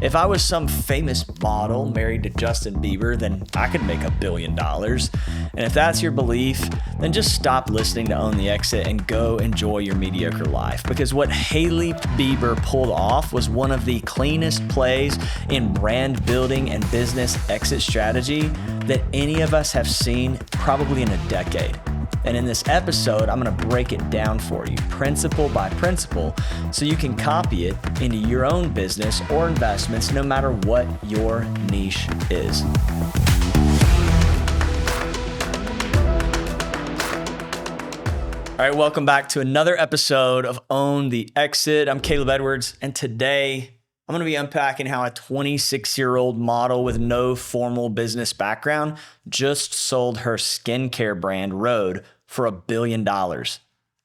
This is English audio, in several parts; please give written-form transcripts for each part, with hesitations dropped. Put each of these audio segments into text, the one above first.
If I was some famous model married to Justin Bieber, then I could make $1 billion. And if that's your belief, then just stop listening to Own the Exit and go enjoy your mediocre life. Because what Hailey Bieber pulled off was one of the cleanest plays in brand building and business exit strategy that any of us have seen probably in a decade. And in this episode, I'm going to break it down for you, principle by principle, so you can copy it into your own business or investments, no matter what your niche is. All right, welcome back to another episode of Own the Exit. I'm Caleb Edwards, and today I'm going to be unpacking how a 26-year-old model with no formal business background just sold her skincare brand, Rhode, for $1 billion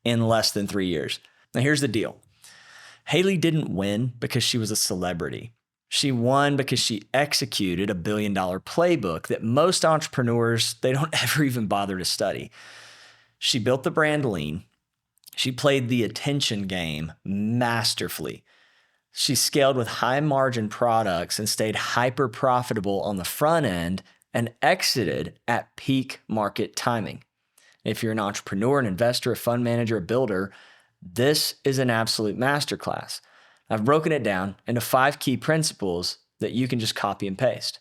in less than 3 years. Now, here's the deal. Hailey didn't win because she was a celebrity. She won because she executed $1 billion playbook that most entrepreneurs, they don't ever even bother to study. She built the brand lean. She played the attention game masterfully. She scaled with high margin products and stayed hyper profitable on the front end and exited at peak market timing. If you're an entrepreneur, an investor, a fund manager, a builder, this is an absolute masterclass. I've broken it down into 5 key principles that you can just copy and paste.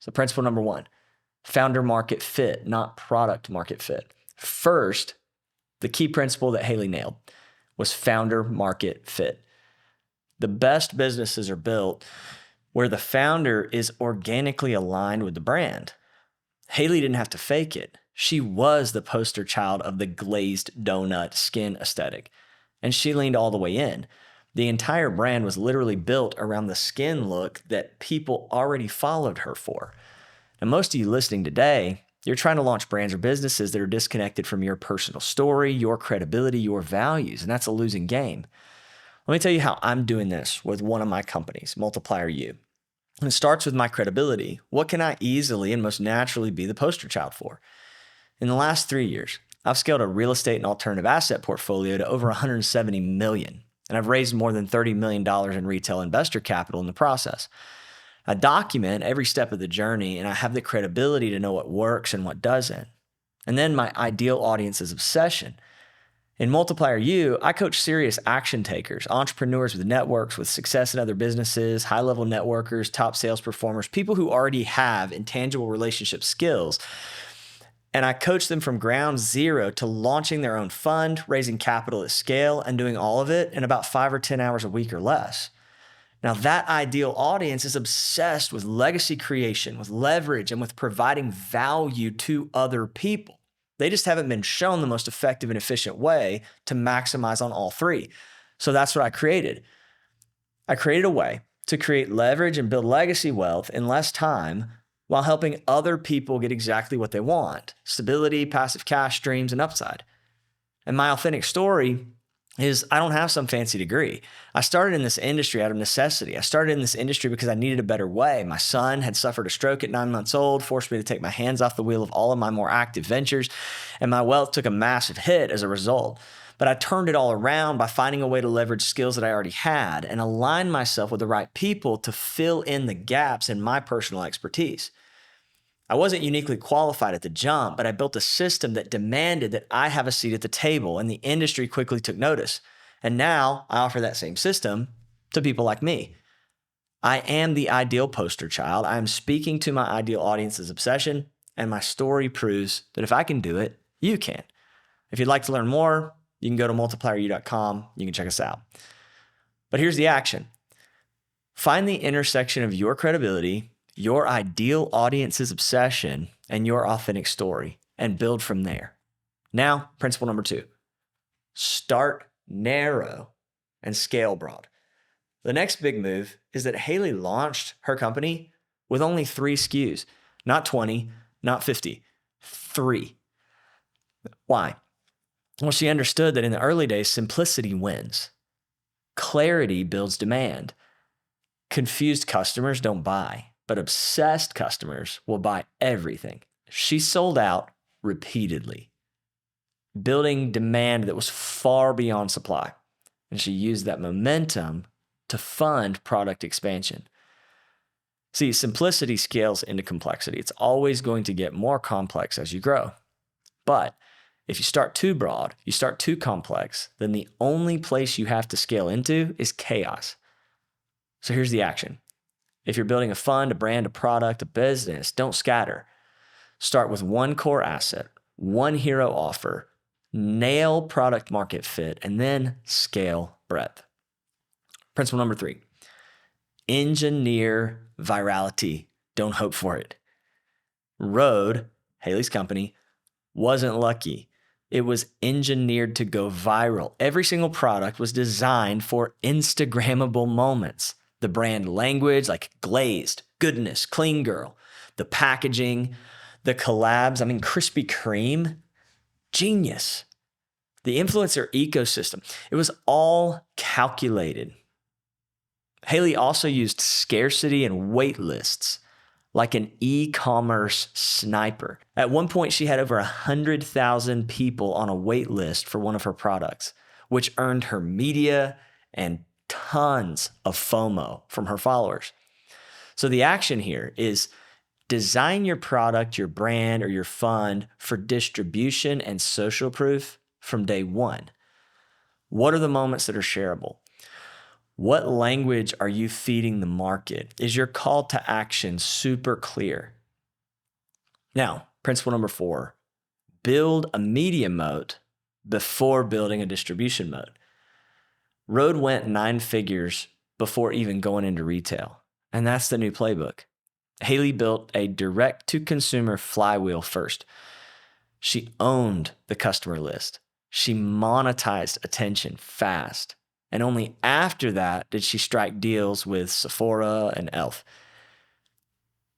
So principle number 1, founder market fit, not product market fit. First, the key principle that Hailey nailed was founder market fit. The best businesses are built where the founder is organically aligned with the brand. Hailey didn't have to fake it. She was the poster child of the glazed donut skin aesthetic, and she leaned all the way in. The entire brand was literally built around the skin look that people already followed her for. Now, most of you listening today, you're trying to launch brands or businesses that are disconnected from your personal story, your credibility, your values, and that's a losing game. Let me tell you how I'm doing this with one of my companies, Multiplier U. And it starts with my credibility. What can I easily and most naturally be the poster child for? In the last 3 years, I've scaled a real estate and alternative asset portfolio to over $170 million, and I've raised more than $30 million in retail investor capital in the process. I document every step of the journey, and I have the credibility to know what works and what doesn't. And then my ideal audience's obsession. In Multiplier U, I coach serious action takers, entrepreneurs with networks, with success in other businesses, high-level networkers, top sales performers, people who already have intangible relationship skills. And I coach them from ground zero to launching their own fund, raising capital at scale, and doing all of it in about 5 or 10 hours a week or less. Now, that ideal audience is obsessed with legacy creation, with leverage, and with providing value to other people. They just haven't been shown the most effective and efficient way to maximize on all 3. So that's what I created. I created a way to create leverage and build legacy wealth in less time while helping other people get exactly what they want: stability, passive cash streams, and upside. And my authentic story is I don't have some fancy degree. I started in this industry out of necessity. I started in this industry because I needed a better way. My son had suffered a stroke at 9 months old, forced me to take my hands off the wheel of all of my more active ventures, and my wealth took a massive hit as a result. But I turned it all around by finding a way to leverage skills that I already had and align myself with the right people to fill in the gaps in my personal expertise. I wasn't uniquely qualified at the jump, but I built a system that demanded that I have a seat at the table, and the industry quickly took notice. And now I offer that same system to people like me. I am the ideal poster child. I am speaking to my ideal audience's obsession, and my story proves that if I can do it, you can. If you'd like to learn more, you can go to multiplieru.com. You can check us out. But here's the action. Find the intersection of your credibility, your ideal audience's obsession, and your authentic story, and build from there. Now, principle number 2, start narrow and scale broad. The next big move is that Hailey launched her company with only 3 SKUs, not 20, not 50, 3. Why? Well, she understood that in the early days, simplicity wins. Clarity builds demand. Confused customers don't buy, but obsessed customers will buy everything. She sold out repeatedly, building demand that was far beyond supply. And she used that momentum to fund product expansion. See, simplicity scales into complexity. It's always going to get more complex as you grow. But if you start too broad, you start too complex, then the only place you have to scale into is chaos. So here's the action. If you're building a fund, a brand, a product, a business, don't scatter. Start with one core asset, one hero offer, nail product market fit, and then scale breadth. Principle number 3, engineer virality. Don't hope for it. Rhode, Hailey's company, wasn't lucky. It was engineered to go viral. Every single product was designed for Instagrammable moments. The brand language, like glazed, goodness, clean girl, the packaging, the collabs, Krispy Kreme, genius. The influencer ecosystem, it was all calculated. Hailey also used scarcity and wait lists like an e-commerce sniper. At one point, she had over 100,000 people on a wait list for one of her products, which earned her media and tons of FOMO from her followers. So the action here is design your product, your brand, or your fund for distribution and social proof from day one. What are the moments that are shareable? What language are you feeding the market? Is your call to action super clear? Now, principle number 4, build a media moat before building a distribution moat. Rhode went 9 figures before even going into retail, and that's the new playbook. Hailey built a direct-to-consumer flywheel first. She owned the customer list. She monetized attention fast. And only after that did she strike deals with Sephora and e.l.f.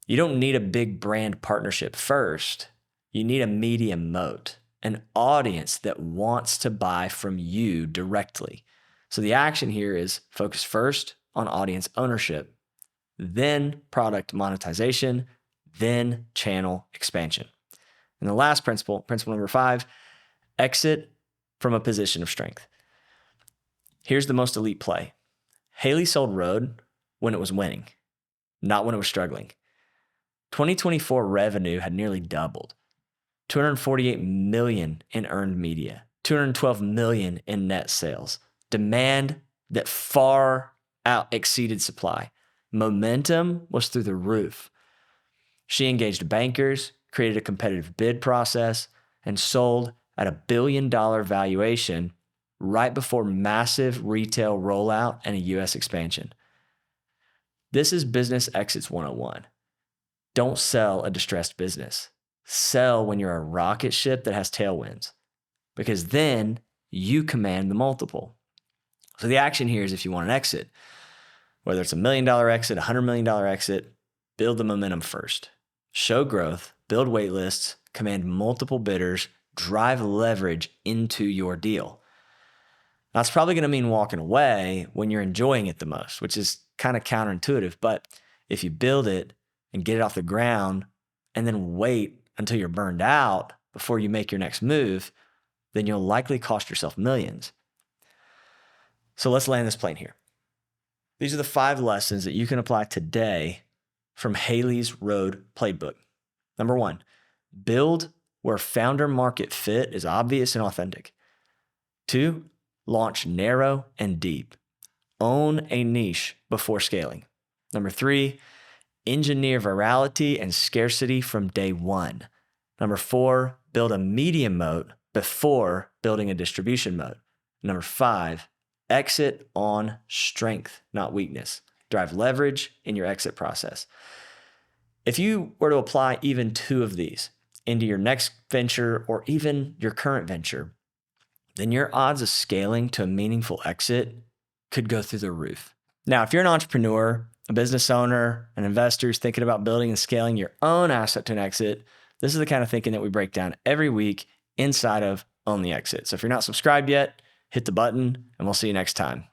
You don't need a big brand partnership first. You need a media moat, an audience that wants to buy from you directly. So the action here is focus first on audience ownership, then product monetization, then channel expansion. And the last principle, principle number 5, exit from a position of strength. Here's the most elite play. Hailey sold Rhode when it was winning, not when it was struggling. 2024 revenue had nearly doubled. $248 million in earned media, $212 million in net sales. Demand that far out exceeded supply. Momentum was through the roof. She engaged bankers, created a competitive bid process, and sold at $1 billion valuation right before massive retail rollout and a US expansion. This is business exits 101. Don't sell a distressed business. Sell when you're a rocket ship that has tailwinds, because then you command the multiple. So the action here is, if you want an exit, whether it's $1 million exit, $100 million exit, build the momentum first. Show growth, build wait lists, command multiple bidders, drive leverage into your deal. Now, it's probably going to mean walking away when you're enjoying it the most, which is kind of counterintuitive. But if you build it and get it off the ground and then wait until you're burned out before you make your next move, then you'll likely cost yourself millions. So let's land this plane here. These are the 5 lessons that you can apply today from Hailey's Rhode playbook. Number 1, build where founder market fit is obvious and authentic. 2, launch narrow and deep. Own a niche before scaling. Number 3, engineer virality and scarcity from day one. Number 4, build a media moat before building a distribution moat. Number 5, exit on strength, not weakness. Drive leverage in your exit process. If you were to apply even 2 of these into your next venture or even your current venture, then your odds of scaling to a meaningful exit could go through the roof. Now, if you're an entrepreneur, a business owner, an investor who's thinking about building and scaling your own asset to an exit, this is the kind of thinking that we break down every week inside of Own the Exit. So if you're not subscribed yet, hit the button and we'll see you next time.